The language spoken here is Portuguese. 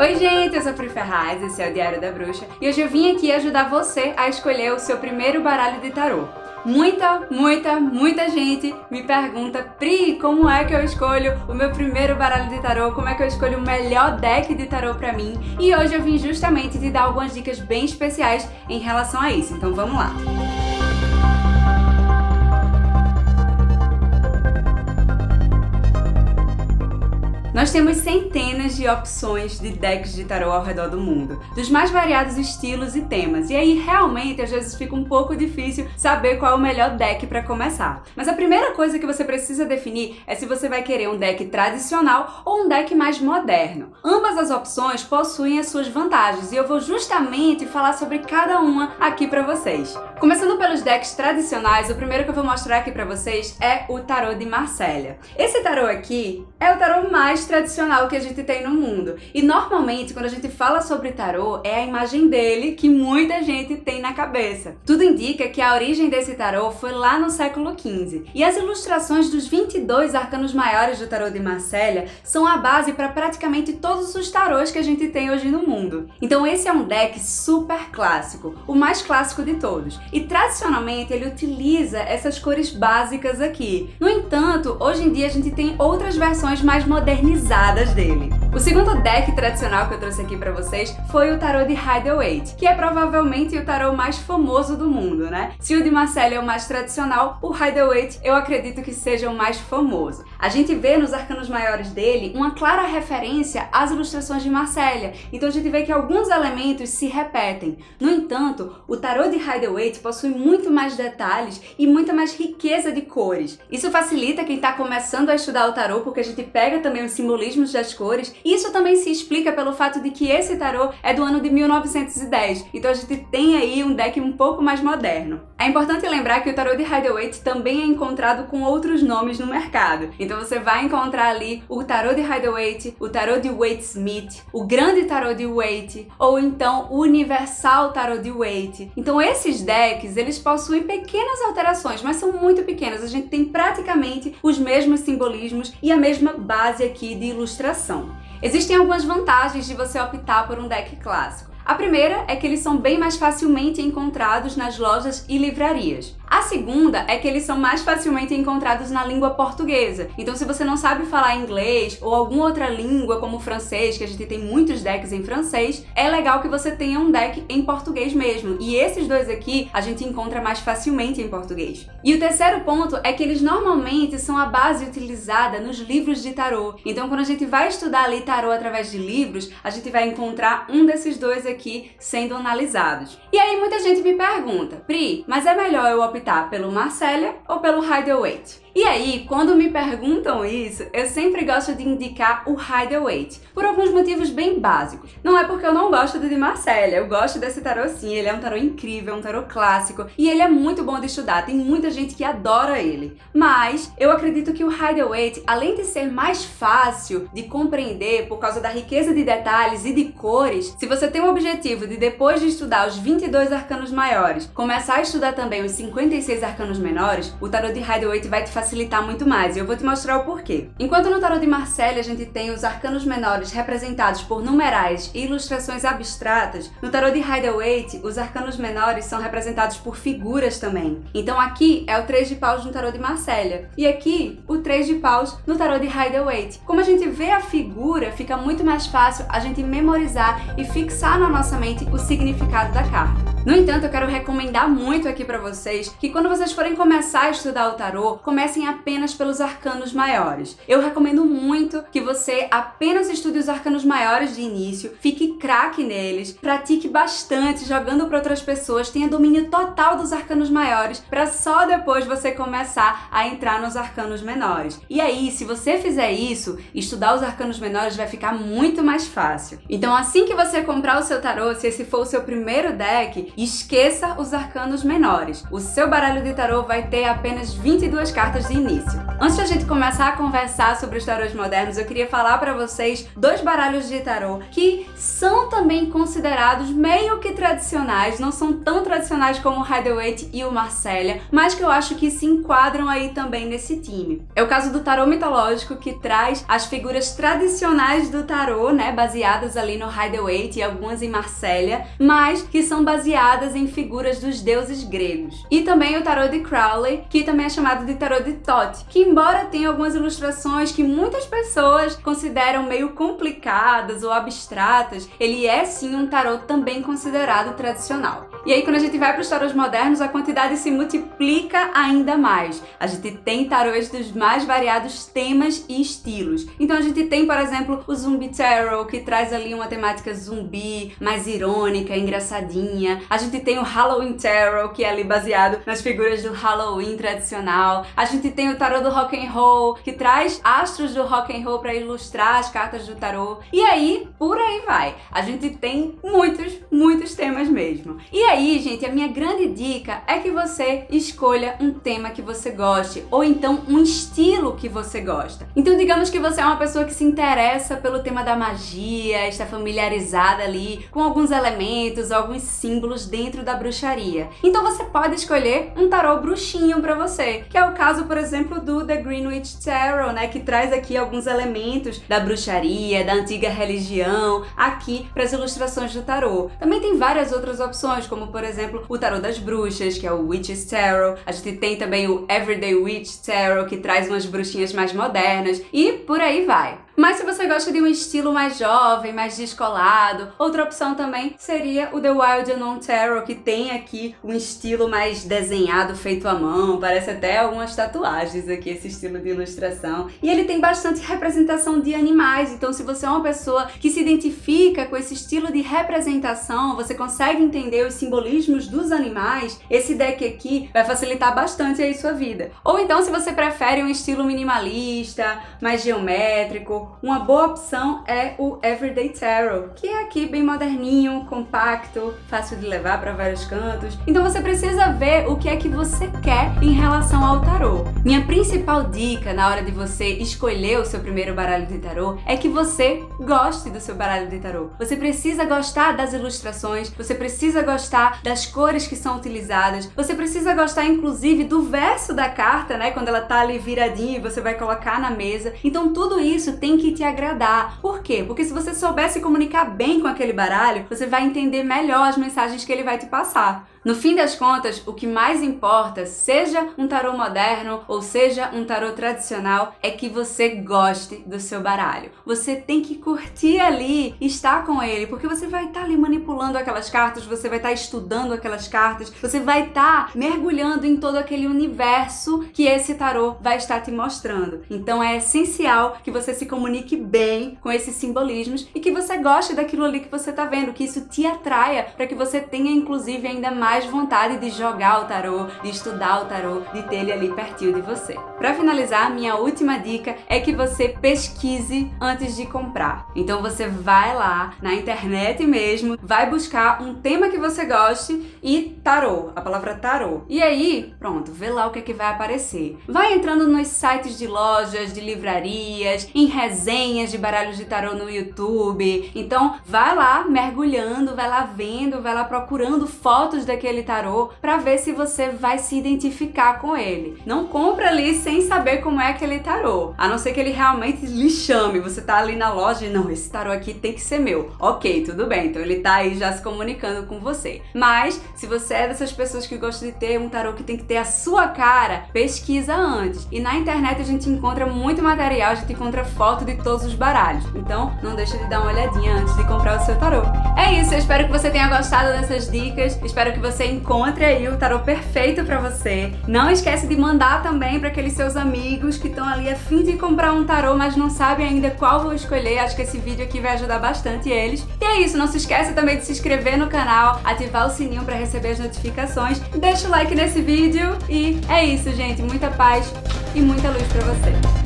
Oi gente, eu sou a Pri Ferraz, esse é o Diário da Bruxa e hoje eu vim aqui ajudar você a escolher o seu primeiro baralho de tarô. Muita gente me pergunta: Pri, como é que eu escolho o meu primeiro baralho de tarô? Como é que eu escolho o melhor deck de tarô pra mim? E hoje eu vim justamente te dar algumas dicas bem especiais em relação a isso, então vamos lá! Nós temos centenas de opções de decks de tarô ao redor do mundo, dos mais variados estilos e temas, e aí realmente às vezes fica um pouco difícil saber qual é o melhor deck para começar. Mas a primeira coisa que você precisa definir é se você vai querer um deck tradicional ou um deck mais moderno. Ambas as opções possuem as suas vantagens e eu vou justamente falar sobre cada uma aqui para vocês. Começando pelos decks tradicionais, o primeiro que eu vou mostrar aqui para vocês é o Tarô de Marselha. Esse tarô aqui é o tarô mais tradicional que a gente tem no mundo. E normalmente, quando a gente fala sobre tarô, é a imagem dele que muita gente tem na cabeça. Tudo indica que a origem desse tarô foi lá no século XV. E as ilustrações dos 22 arcanos maiores do Tarô de Marselha são a base para praticamente todos os tarôs que a gente tem hoje no mundo. Então esse é um deck super clássico, o mais clássico de todos. E tradicionalmente ele utiliza essas cores básicas aqui. No entanto, hoje em dia a gente tem outras versões mais modernizadas dele. O segundo deck tradicional que eu trouxe aqui pra vocês foi o Tarô de Rider-Waite, que é provavelmente o tarô mais famoso do mundo, né? Se o de Marselha é o mais tradicional, o Rider-Waite eu acredito que seja o mais famoso. A gente vê nos arcanos maiores dele uma clara referência às ilustrações de Marselha, então a gente vê que alguns elementos se repetem. No entanto, o Tarô de Rider-Waite possui muito mais detalhes e muita mais riqueza de cores. Isso facilita quem está começando a estudar o tarô, porque a gente pega também os simbolismos das cores. Isso também se explica pelo fato de que esse tarô é do ano de 1910, então a gente tem aí um deck um pouco mais moderno. É importante lembrar que o Tarô de Rider-Waite também é encontrado com outros nomes no mercado, então você vai encontrar ali o Tarô de Rider-Waite, o Tarô de Waite-Smith, o Grande Tarô de Waite, ou então o Universal Tarô de Waite. Então esses decks, eles possuem pequenas alterações, mas são muito pequenas, a gente tem praticamente os mesmos simbolismos e a mesma base aqui de ilustração. Existem algumas vantagens de você optar por um deck clássico. A primeira é que eles são bem mais facilmente encontrados nas lojas e livrarias. A segunda é que eles são mais facilmente encontrados na língua portuguesa. Então se você não sabe falar inglês ou alguma outra língua como o francês, que a gente tem muitos decks em francês, é legal que você tenha um deck em português mesmo. E esses dois aqui a gente encontra mais facilmente em português. E o terceiro ponto é que eles normalmente são a base utilizada nos livros de tarô. Então quando a gente vai estudar ali tarô através de livros, a gente vai encontrar um desses dois aqui sendo analisados. E aí muita gente me pergunta: Pri, mas é melhor eu optar pelo Marselha ou pelo Rider-Waite? E aí, quando me perguntam isso, eu sempre gosto de indicar o Rider-Waite, por alguns motivos bem básicos. Não é porque eu não gosto do de Marselha, eu gosto desse tarô sim, ele é um tarô incrível, um tarô clássico, e ele é muito bom de estudar, tem muita gente que adora ele. Mas eu acredito que o Rider-Waite, além de ser mais fácil de compreender por causa da riqueza de detalhes e de cores, se você tem o objetivo de, depois de estudar os 22 arcanos maiores, começar a estudar também os 56 arcanos menores, o tarô de Rider-Waite vai te facilitar muito mais, e eu vou te mostrar o porquê. Enquanto no Tarô de Marselha a gente tem os arcanos menores representados por numerais e ilustrações abstratas, no Tarô de Rider-Waite os arcanos menores são representados por figuras também. Então aqui é o 3 de paus no Tarô de Marselha, e aqui o 3 de paus no Tarô de Rider-Waite. Como a gente vê a figura, fica muito mais fácil a gente memorizar e fixar na nossa mente o significado da carta. No entanto, eu quero recomendar muito aqui para vocês que quando vocês forem começar a estudar o tarô, comecem apenas pelos arcanos maiores. Eu recomendo muito que você apenas estude os arcanos maiores de início, fique craque neles, pratique bastante jogando para outras pessoas, tenha domínio total dos arcanos maiores, para só depois você começar a entrar nos arcanos menores. E aí, se você fizer isso, estudar os arcanos menores vai ficar muito mais fácil. Então, assim que você comprar o seu tarô, se esse for o seu primeiro deck, esqueça os arcanos menores. O seu baralho de tarô vai ter apenas 22 cartas de início. Antes da gente começar a conversar sobre os tarôs modernos, eu queria falar para vocês 2 baralhos de tarô que são também considerados meio que tradicionais, não são tão tradicionais como o Rider-Waite e o Marselha, mas que eu acho que se enquadram aí também nesse time. É o caso do tarô mitológico, que traz as figuras tradicionais do tarô, né, baseadas ali no Rider-Waite e algumas em Marselha, mas que são baseadas em figuras dos deuses gregos. E também o tarô de Crowley, que também é chamado de tarô de Thoth, que embora tenha algumas ilustrações que muitas pessoas consideram meio complicadas ou abstratas, ele é sim um tarô também considerado tradicional. E aí quando a gente vai para os tarôs modernos, a quantidade se multiplica ainda mais. A gente tem tarôs dos mais variados temas e estilos. Então a gente tem, por exemplo, o Zumbi Tarot, que traz ali uma temática zumbi, mais irônica, engraçadinha. A gente tem o Halloween Tarot, que é ali baseado nas figuras do Halloween tradicional. A gente tem o tarô do Rock and Roll, que traz astros do Rock and Roll para ilustrar as cartas do tarô. E aí, por aí vai. A gente tem muitos temas mesmo. E aí, gente, a minha grande dica é que você escolha um tema que você goste, ou então um estilo que você gosta. Então, digamos que você é uma pessoa que se interessa pelo tema da magia, está familiarizada ali com alguns elementos, alguns símbolos dentro da bruxaria. Então você pode escolher um tarô bruxinho para você, que é o caso, por exemplo, do The Greenwich Tarot, né, que traz aqui alguns elementos da bruxaria, da antiga religião, aqui para as ilustrações do tarô. Também tem várias outras opções, como por exemplo o tarô das bruxas, que é o Witch's Tarot. A gente tem também o Everyday Witch Tarot, que traz umas bruxinhas mais modernas, e por aí vai. Mas se você gosta de um estilo mais jovem, mais descolado, outra opção também seria o The Wild Unknown Tarot, que tem aqui um estilo mais desenhado, feito à mão, parece até algumas tatuagens aqui, esse estilo de ilustração. E ele tem bastante representação de animais, então se você é uma pessoa que se identifica com esse estilo de representação, você consegue entender os simbolismos dos animais, esse deck aqui vai facilitar bastante aí sua vida. Ou então se você prefere um estilo minimalista, mais geométrico, uma boa opção é o Everyday Tarot, que é aqui bem moderninho, compacto, fácil de levar para vários cantos. Então você precisa ver o que é que você quer em relação ao tarô. Minha principal dica na hora de você escolher o seu primeiro baralho de tarô é que você goste do seu baralho de tarô. Você precisa gostar das ilustrações, você precisa gostar das cores que são utilizadas, você precisa gostar inclusive do verso da carta, né, quando ela tá ali viradinha e você vai colocar na mesa. Então tudo isso tem que te agradar. Por quê? Porque se você souber se comunicar bem com aquele baralho, você vai entender melhor as mensagens que ele vai te passar. No fim das contas, o que mais importa, seja um tarô moderno ou seja um tarô tradicional, é que você goste do seu baralho. Você tem que curtir ali, estar com ele, porque você vai estar ali manipulando aquelas cartas, você vai estar estudando aquelas cartas, você vai estar mergulhando em todo aquele universo que esse tarô vai estar te mostrando. Então é essencial que você se comunique bem com esses simbolismos e que você goste daquilo ali que você está vendo, que isso te atraia, para que você tenha inclusive ainda mais vontade de jogar o tarô, de estudar o tarô, de ter ele ali pertinho de você. Para finalizar, minha última dica é que você pesquise antes de comprar. Então você vai lá na internet mesmo, vai buscar um tema que você goste e tarô, a palavra tarô. E aí, pronto, vê lá o que é que vai aparecer. Vai entrando nos sites de lojas, de livrarias, em resenhas de baralhos de tarô no YouTube. Então vai lá mergulhando, vai lá vendo, vai lá procurando fotos daquele tarô para ver se você vai se identificar com ele. Não compra ali sem saber como é aquele tarô, a não ser que ele realmente lhe chame. Você tá ali na loja e não, esse tarô aqui tem que ser meu. Ok, tudo bem, então ele tá aí já se comunicando com você. Mas se você é dessas pessoas que gosta de ter um tarô que tem que ter a sua cara, pesquisa antes. E na internet a gente encontra muito material, a gente encontra foto de todos os baralhos. Então não deixa de dar uma olhadinha antes de comprar o seu tarô. É isso, eu espero que você tenha gostado dessas dicas, espero que você encontre aí o tarô perfeito pra você. Não esquece de mandar também para aqueles seus amigos que estão ali a fim de comprar um tarô, mas não sabem ainda qual vou escolher. Acho que esse vídeo aqui vai ajudar bastante eles. E é isso, não se esquece também de se inscrever no canal, ativar o sininho para receber as notificações, deixa o like nesse vídeo e é isso, gente. Muita paz e muita luz pra você.